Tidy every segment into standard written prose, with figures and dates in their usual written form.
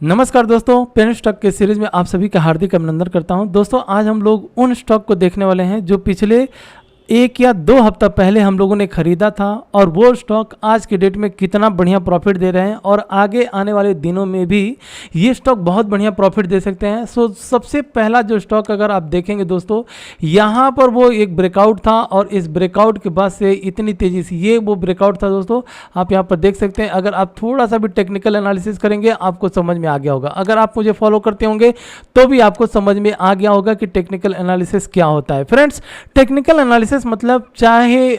नमस्कार दोस्तों, pen stock के सीरीज में आप सभी का हार्दिक अभिनंदन करता हूं। दोस्तों आज हम लोग उन स्टॉक को देखने वाले हैं जो पिछले 1 या 2 हफ्ता पहले हम लोगों ने खरीदा था और वो स्टॉक आज की डेट में कितना बढ़िया प्रॉफिट दे रहे हैं और आगे आने वाले दिनों में भी ये स्टॉक बहुत बढ़िया प्रॉफिट दे सकते हैं। सबसे पहला जो स्टॉक अगर आप देखेंगे दोस्तों, यहाँ पर वो एक ब्रेकआउट था और इस ब्रेकआउट के बाद से इतनी तेज़ी से ये वो ब्रेकआउट था दोस्तों, आप यहाँ पर देख सकते हैं। अगर आप थोड़ा सा भी टेक्निकल एनालिसिस करेंगे आपको समझ में आ गया होगा। अगर आप मुझे फॉलो करते होंगे तो भी आपको समझ में आ गया होगा कि टेक्निकल एनालिसिस क्या होता है। फ्रेंड्स, टेक्निकल एनालिसिस मतलब चाहे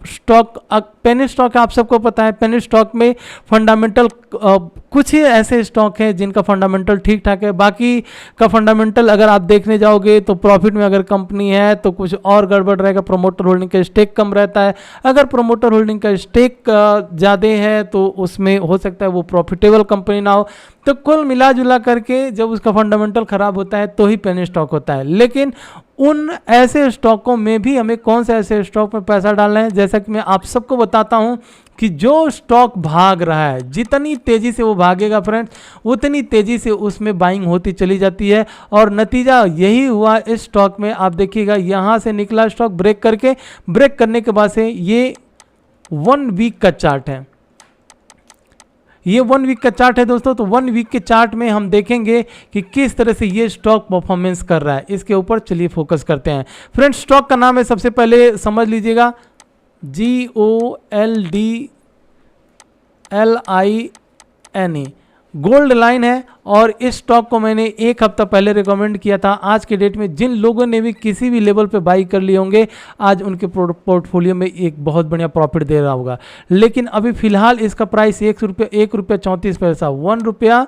स्टॉक पेनी स्टॉक है, आप सबको पता है पेनी स्टॉक में फंडामेंटल कुछ ही ऐसे स्टॉक हैं जिनका फंडामेंटल ठीक ठाक है। बाकी का फंडामेंटल अगर आप देखने जाओगे तो प्रॉफिट में अगर कंपनी है तो कुछ और गड़बड़ रहेगा। प्रोमोटर होल्डिंग का स्टेक कम रहता है। अगर प्रोमोटर होल्डिंग का स्टेक ज़्यादा है तो उसमें हो सकता है वो प्रॉफिटेबल कंपनी ना हो। तो कुल मिला जुला करके जब उसका फंडामेंटल खराब होता है तो ही पेनी स्टॉक होता है। लेकिन उन ऐसे स्टॉकों में भी हमें कौन से ऐसे स्टॉक में पैसा डालना है, जैसा कि मैं आप सबको बताता हूं कि जो स्टॉक भाग रहा है जितनी तेजी से वो भागेगा फ्रेंड्स, उतनी तेजी से उसमें बाइंग होती चली जाती है। और नतीजा यही हुआ इस स्टॉक में। आप देखिएगा यहां से निकला स्टॉक ब्रेक करने के बाद से ये 1 वीक का चार्ट है। ये 1 वीक का चार्ट है दोस्तों। तो 1 वीक के चार्ट में हम देखेंगे कि किस तरह से ये स्टॉक परफॉर्मेंस कर रहा है। इसके ऊपर चलिए फोकस करते हैं। फ्रेंड्स, स्टॉक का नाम है, सबसे पहले समझ लीजिएगा, GOLDLINE गोल्ड लाइन है। और इस स्टॉक को मैंने 1 हफ्ता पहले रिकमेंड किया था। आज के डेट में जिन लोगों ने भी किसी भी लेवल पे बाई कर लिए होंगे, आज उनके पोर्टफोलियो में एक बहुत बढ़िया प्रॉफिट दे रहा होगा। लेकिन अभी फिलहाल इसका प्राइस 1 रुपया 34 पैसा, 1 रुपया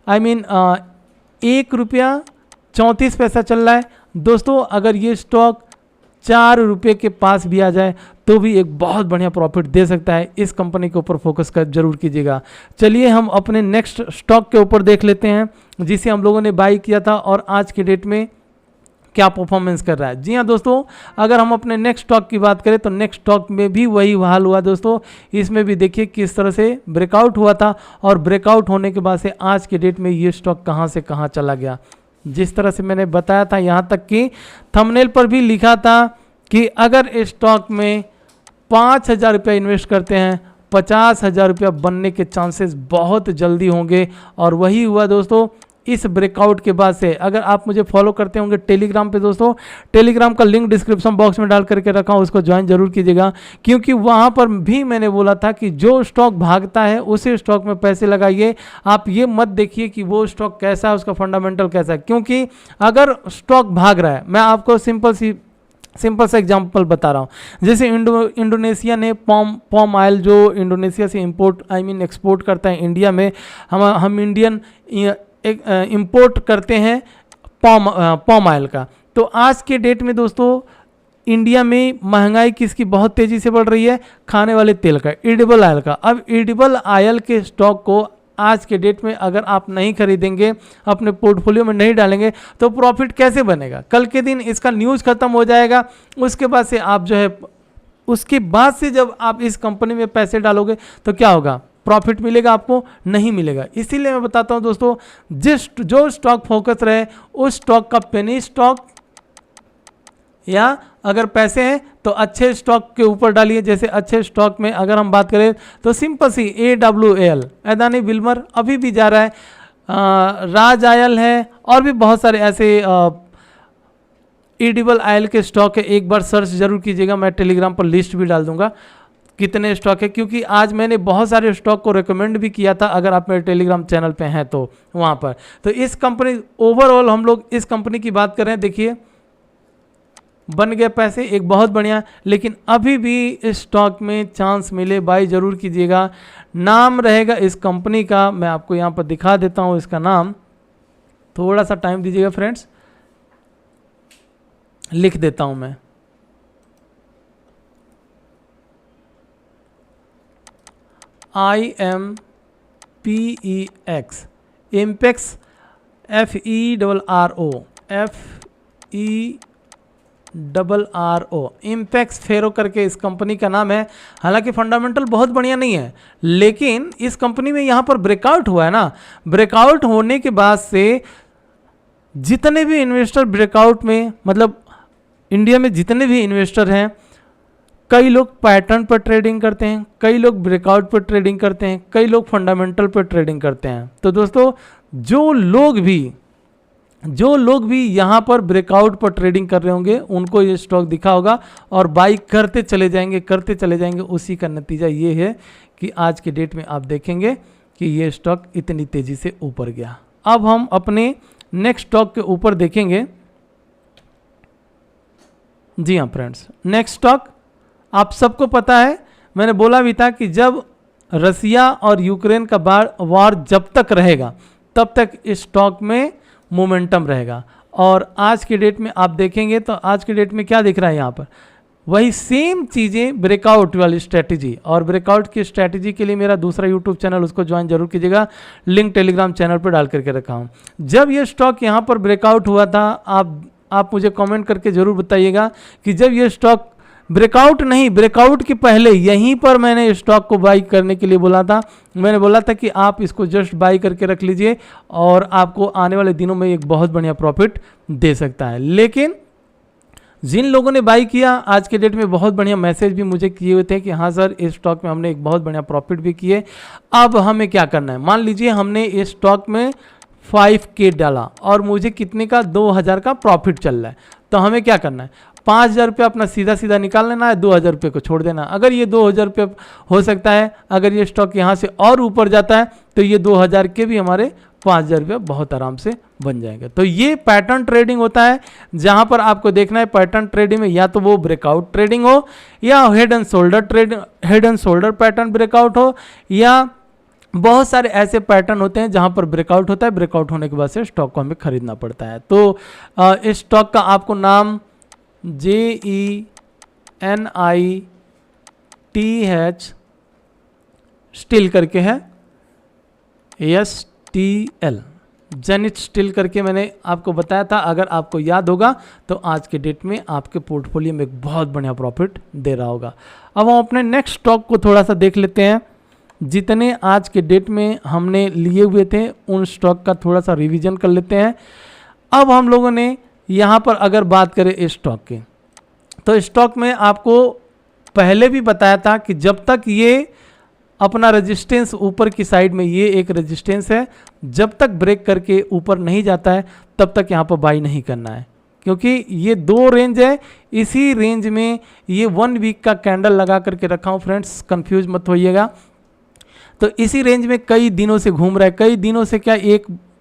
₹1.34 चल रहा है दोस्तों। अगर ये स्टॉक 4 रुपये के पास भी आ जाए तो भी एक बहुत बढ़िया प्रॉफिट दे सकता है। इस कंपनी के ऊपर फोकस कर जरूर कीजिएगा। चलिए हम अपने नेक्स्ट स्टॉक के ऊपर देख लेते हैं जिसे हम लोगों ने बाई किया था और आज के डेट में क्या परफॉर्मेंस कर रहा है। जी हाँ दोस्तों, अगर हम अपने नेक्स्ट स्टॉक की बात करें तो नेक्स्ट स्टॉक में भी वही हाल हुआ दोस्तों। इसमें भी देखिए किस तरह से ब्रेकआउट हुआ था और ब्रेकआउट होने के बाद से आज के डेट में ये स्टॉक कहाँ से कहाँ चला गया। जिस तरह से मैंने बताया था, यहाँ तक कि थंबनेल पर भी लिखा था कि अगर इस स्टॉक में 5,000 रुपया इन्वेस्ट करते हैं, 50,000 रुपया बनने के चांसेस बहुत जल्दी होंगे। और वही हुआ दोस्तों इस ब्रेकआउट के बाद से। अगर आप मुझे फॉलो करते होंगे टेलीग्राम पे दोस्तों, टेलीग्राम का लिंक डिस्क्रिप्शन बॉक्स में डाल करके रखा हूँ, उसको ज्वाइन जरूर कीजिएगा। क्योंकि वहाँ पर भी मैंने बोला था कि जो स्टॉक भागता है उसी स्टॉक में पैसे लगाइए। आप ये मत देखिए कि वो स्टॉक कैसा है, उसका फंडामेंटल कैसा है। क्योंकि अगर स्टॉक भाग रहा है, मैं आपको सिंपल सा एग्जांपल बता रहा हूँ। जैसे इंडोनेशिया ने पॉम ऑयल जो इंडोनेशिया से एक्सपोर्ट करता है इंडिया में, हम इंडियन इंपोर्ट करते हैं पॉम ऑयल का। तो आज के डेट में दोस्तों इंडिया में महंगाई किसकी बहुत तेज़ी से बढ़ रही है? खाने वाले तेल का, एडिबल ऑयल का। अब एडिबल ऑयल के स्टॉक को आज के डेट में अगर आप नहीं खरीदेंगे, अपने पोर्टफोलियो में नहीं डालेंगे तो प्रॉफिट कैसे बनेगा? कल के दिन इसका न्यूज़ खत्म हो जाएगा, उसके बाद से आप जो है उसके बाद से जब आप इस कंपनी में पैसे डालोगे तो क्या होगा? प्रॉफिट मिलेगा? आपको नहीं मिलेगा। इसीलिए मैं बताता हूं दोस्तों, जो स्टॉक फोकस रहे उस स्टॉक का पेनी स्टॉक, या अगर पैसे हैं तो अच्छे स्टॉक के ऊपर डालिए। जैसे अच्छे स्टॉक में अगर हम बात करें तो सिंपल सी AWL, अदानी विल्मर अभी भी जा रहा है, राज आयल है और भी बहुत सारे ऐसे एडिबल ऑयल के स्टॉक है। एक बार सर्च जरूर कीजिएगा, मैं टेलीग्राम पर लिस्ट भी डाल दूंगा कितने स्टॉक है। क्योंकि आज मैंने बहुत सारे स्टॉक को रेकमेंड भी किया था, अगर आप मेरे टेलीग्राम चैनल पे हैं तो वहाँ पर। तो इस कंपनी ओवरऑल हम लोग इस कंपनी की बात कर रहे हैं। देखिए बन गए पैसे, एक बहुत बढ़िया। लेकिन अभी भी इस स्टॉक में चांस मिले बाई जरूर कीजिएगा। नाम रहेगा इस कंपनी का, मैं आपको यहाँ पर दिखा देता हूँ इसका नाम। थोड़ा सा टाइम दीजिएगा फ्रेंड्स, लिख देता हूँ मैं। IMPEX, Impex, FERRO, FERRO IMPEXFARO, Impex Ferro करके इस कंपनी का नाम है। हालांकि फंडामेंटल बहुत बढ़िया नहीं है, लेकिन इस कंपनी में यहाँ पर ब्रेकआउट हुआ है ना, ब्रेकआउट होने के बाद से जितने भी इन्वेस्टर ब्रेकआउट में, मतलब इंडिया में जितने भी इन्वेस्टर हैं, कई लोग पैटर्न पर ट्रेडिंग करते हैं, कई लोग ब्रेकआउट पर ट्रेडिंग करते हैं, कई लोग फंडामेंटल पर ट्रेडिंग करते हैं। तो दोस्तों जो लोग भी यहाँ पर ब्रेकआउट पर ट्रेडिंग कर रहे होंगे उनको ये स्टॉक दिखा होगा और बाई करते चले जाएंगे। उसी का नतीजा ये है कि आज के डेट में आप देखेंगे कि ये स्टॉक इतनी तेजी से ऊपर गया। अब हम अपने नेक्स्ट स्टॉक के ऊपर देखेंगे। जी हाँ फ्रेंड्स, नेक्स्ट स्टॉक आप सबको पता है, मैंने बोला भी था कि जब रसिया और यूक्रेन का वार जब तक रहेगा तब तक इस स्टॉक में मोमेंटम रहेगा। और आज के डेट में आप देखेंगे तो आज के डेट में क्या दिख रहा है, यहाँ पर वही सेम चीज़ें, ब्रेकआउट वाली स्ट्रैटेजी। और ब्रेकआउट की स्ट्रैटेजी के लिए मेरा दूसरा यूट्यूब चैनल, उसको ज्वाइन जरूर कीजिएगा, लिंक टेलीग्राम चैनल पर डाल करके रखा हूँ। जब ये स्टॉक यहाँ पर ब्रेकआउट हुआ था, आप मुझे कमेंट करके ज़रूर बताइएगा कि जब ये स्टॉक ब्रेकआउट के पहले यहीं पर मैंने स्टॉक को बाई करने के लिए बोला था। मैंने बोला था कि आप इसको जस्ट बाई करके रख लीजिए और आपको आने वाले दिनों में एक बहुत बढ़िया प्रॉफिट दे सकता है। लेकिन जिन लोगों ने बाई किया, आज के डेट में बहुत बढ़िया मैसेज भी मुझे किए हुए थे कि हाँ सर, इस स्टॉक में हमने एक बहुत बढ़िया प्रॉफिट भी किए। अब हमें क्या करना है, मान लीजिए हमने इस स्टॉक में 5K डाला और मुझे कितने का 2000 का प्रॉफिट चल रहा है, तो हमें क्या करना है, 5000 रुपये अपना सीधा निकाल लेना है, 2000 रुपये को छोड़ देना। अगर ये 2000 रुपये हो सकता है, अगर ये स्टॉक यहाँ से और ऊपर जाता है तो ये 2000 के भी हमारे 5000 रुपये बहुत आराम से बन जाएंगे। तो ये पैटर्न ट्रेडिंग होता है, जहाँ पर आपको देखना है पैटर्न ट्रेडिंग में या तो वो ब्रेकआउट ट्रेडिंग हो या head and shoulder pattern breakout हो, या बहुत सारे ऐसे पैटर्न होते हैं जहां पर ब्रेकआउट होता है, ब्रेकआउट होने के बाद से स्टॉक को हमें खरीदना पड़ता है। तो इस स्टॉक का आपको नाम JENITH स्टील करके है, STL, जेनिथ स्टील करके मैंने आपको बताया था। अगर आपको याद होगा तो आज के डेट में आपके पोर्टफोलियो में एक बहुत बढ़िया प्रॉफिट दे रहा होगा। अब हम अपने नेक्स्ट स्टॉक को थोड़ा सा देख लेते हैं। जितने आज के डेट में हमने लिए हुए थे उन स्टॉक का थोड़ा सा रिवीजन कर लेते हैं। अब हम लोगों ने यहाँ पर अगर बात करें इस स्टॉक की, तो स्टॉक में आपको पहले भी बताया था कि जब तक ये अपना रेजिस्टेंस ऊपर की साइड में, ये एक रेजिस्टेंस है, जब तक ब्रेक करके ऊपर नहीं जाता है तब तक यहाँ पर बाई नहीं करना है, क्योंकि ये दो रेंज है। इसी रेंज में ये 1 वीक का कैंडल लगा करके रखा हूँ फ्रेंड्स, कंफ्यूज मत होइएगा। तो इसी रेंज में कई दिनों से घूम रहा है, कई दिनों से क्या,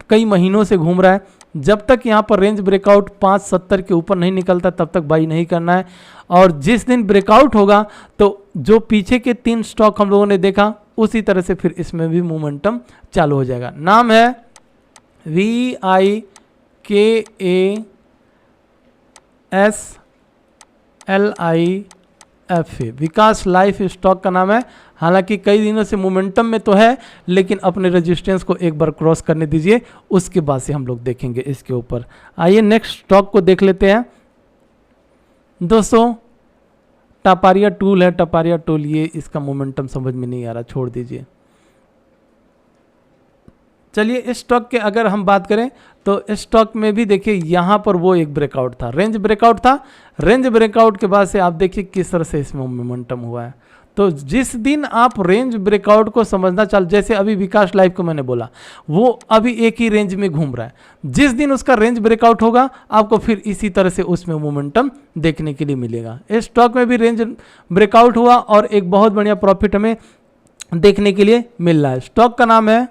कई महीनों से घूम रहा है। जब तक यहाँ पर रेंज ब्रेकआउट 570 के ऊपर नहीं निकलता तब तक बाई नहीं करना है। और जिस दिन ब्रेकआउट होगा तो जो पीछे के 3 स्टॉक हम लोगों ने देखा उसी तरह से फिर इसमें भी मोमेंटम चालू हो जाएगा। नाम है VIKASLIFA, विकास लाइफ स्टॉक का नाम है। हालांकि कई दिनों से मोमेंटम में तो है, लेकिन अपने रेजिस्टेंस को एक बार क्रॉस करने दीजिए, उसके बाद से हम लोग देखेंगे इसके ऊपर। आइए नेक्स्ट स्टॉक को देख लेते हैं दोस्तों। टापारिया टूल है, टापारिया टूल, ये इसका मोमेंटम समझ में नहीं आ रहा, छोड़ दीजिए। चलिए इस स्टॉक के अगर हम बात करें तो इस स्टॉक में भी देखिए यहाँ पर वो एक ब्रेकआउट था, रेंज ब्रेकआउट था। रेंज ब्रेकआउट के बाद से आप देखिए किस तरह से इसमें मोमेंटम हुआ है। तो जिस दिन आप रेंज ब्रेकआउट को समझना चाल, जैसे अभी विकास लाइफ को मैंने बोला, वो अभी एक ही रेंज में घूम रहा है। जिस दिन उसका रेंज ब्रेकआउट होगा आपको फिर इसी तरह से उसमें मोमेंटम देखने के लिए मिलेगा। इस स्टॉक में भी रेंज ब्रेकआउट हुआ और एक बहुत बढ़िया प्रॉफिट हमें देखने के लिए मिल रहा है। स्टॉक का नाम है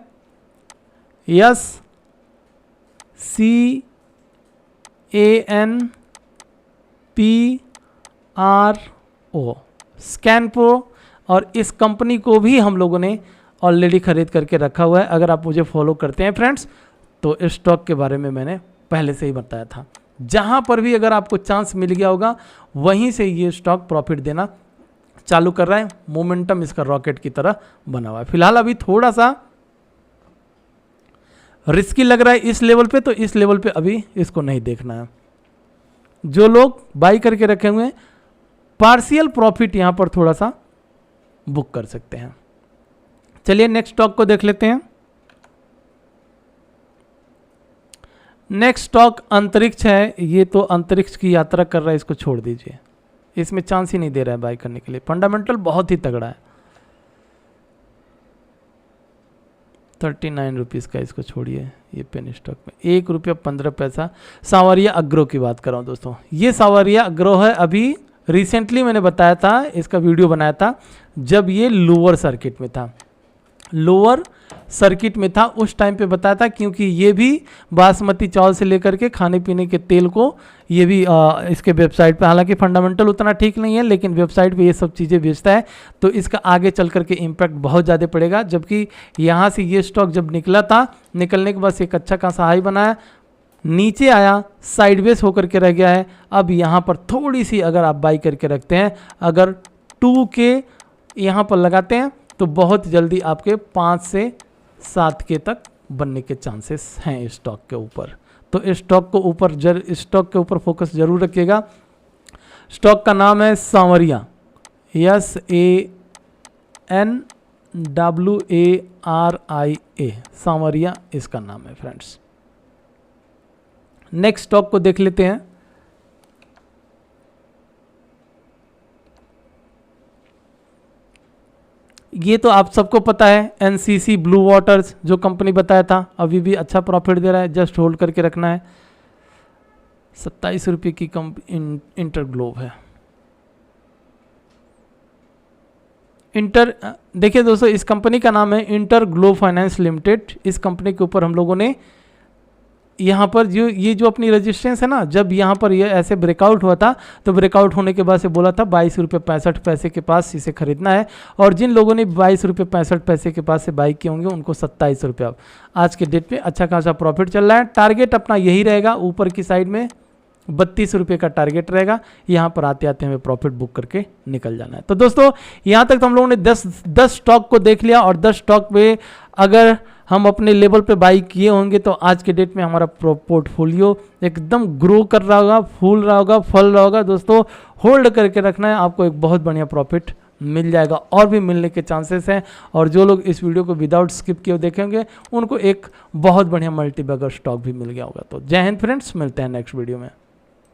SCANPRO, स्कैनप्रो। और इस कंपनी को भी हम लोगों ने ऑलरेडी खरीद करके रखा हुआ है। अगर आप मुझे फॉलो करते हैं फ्रेंड्स तो इस स्टॉक के बारे में मैंने पहले से ही बताया था। जहां पर भी अगर आपको चांस मिल गया होगा वहीं से ये स्टॉक प्रॉफिट देना चालू कर रहा है। मोमेंटम इसका रॉकेट की तरह बना हुआ है। फिलहाल अभी थोड़ा सा रिस्की लग रहा है इस लेवल पे, तो इस लेवल पे अभी इसको नहीं देखना है। जो लोग बाई करके रखे हुए हैं पार्शियल प्रॉफिट यहां पर थोड़ा सा बुक कर सकते हैं। चलिए नेक्स्ट स्टॉक को देख लेते हैं। नेक्स्ट स्टॉक अंतरिक्ष है। ये तो अंतरिक्ष की यात्रा कर रहा है, इसको छोड़ दीजिए, इसमें चांस ही नहीं दे रहा है बाई करने के लिए। फंडामेंटल बहुत ही तगड़ा है। 39 रुपीज़ का, इसको छोड़िए। ये पेन स्टॉक में 1 रुपया 15 पैसा। सांवरिया अग्रो की बात कर रहा हूँ दोस्तों। ये सांवरिया अग्रो है, अभी रिसेंटली मैंने बताया था, इसका वीडियो बनाया था जब ये लोअर सर्किट में था। लोअर सर्किट में था उस टाइम पे बताया था, क्योंकि ये भी बासमती चावल से लेकर के खाने पीने के तेल को ये भी इसके वेबसाइट पे, हालांकि फंडामेंटल उतना ठीक नहीं है लेकिन वेबसाइट पे ये सब चीज़ें बेचता है, तो इसका आगे चल करके इम्पैक्ट बहुत ज़्यादा पड़ेगा। जबकि यहाँ से ये स्टॉक जब निकला था, निकलने के बाद एक अच्छा खासा हाई बनाया, नीचे आया, साइडवेज होकर के रह गया है। अब यहाँ पर थोड़ी सी अगर आप बाई करके रखते हैं, अगर 2K यहाँ पर लगाते हैं तो बहुत जल्दी आपके 5 से 7K तक बनने के चांसेस हैं इस स्टॉक के ऊपर। तो इस स्टॉक को स्टॉक के ऊपर फोकस जरूर रखिएगा। स्टॉक का नाम है सांवरिया, SANWARIA, सांवरिया इसका नाम है फ्रेंड्स। नेक्स्ट स्टॉक को देख लेते हैं। ये तो आप सबको पता है, NCC ब्लू वाटर्स जो कंपनी बताया था, अभी भी अच्छा प्रॉफिट दे रहा है, जस्ट होल्ड करके रखना है। 27 रुपये की इंटरग्लोब है। देखिए दोस्तों, इस कंपनी का नाम है इंटरग्लोब फाइनेंस लिमिटेड। इस कंपनी के ऊपर हम लोगों ने यहाँ पर ये जो अपनी रजिस्ट्रेंस है ना, जब यहाँ पर ये ऐसे ब्रेकआउट हुआ था तो ब्रेकआउट होने के बाद से बोला था 22 रुपये 65 पैसे के पास इसे खरीदना है, और जिन लोगों ने 22 रुपये 65 पैसे के पास से बाई किए होंगे उनको 27 रुपये आज के डेट पे अच्छा खासा प्रॉफिट चल रहा है। टारगेट अपना यही रहेगा, ऊपर की साइड में 32 रुपये का टारगेट रहेगा। यहाँ पर आते आते हमें प्रॉफिट बुक करके निकल जाना है। तो दोस्तों यहाँ तक तो हम लोगों ने 10 स्टॉक को देख लिया, और 10 स्टॉक पे अगर हम अपने लेवल पे बाई किए होंगे तो आज के डेट में हमारा पोर्टफोलियो एकदम ग्रो कर रहा होगा, फूल रहा होगा, फल रहा होगा। दोस्तों होल्ड करके रखना है, आपको एक बहुत बढ़िया प्रॉफिट मिल जाएगा, और भी मिलने के चांसेस हैं। और जो लोग इस वीडियो को विदाउट स्किप किए देखेंगे उनको एक बहुत बढ़िया मल्टी बैगर स्टॉक भी मिल गया होगा। तो जय हिंद फ्रेंड्स, मिलते हैं नेक्स्ट वीडियो में।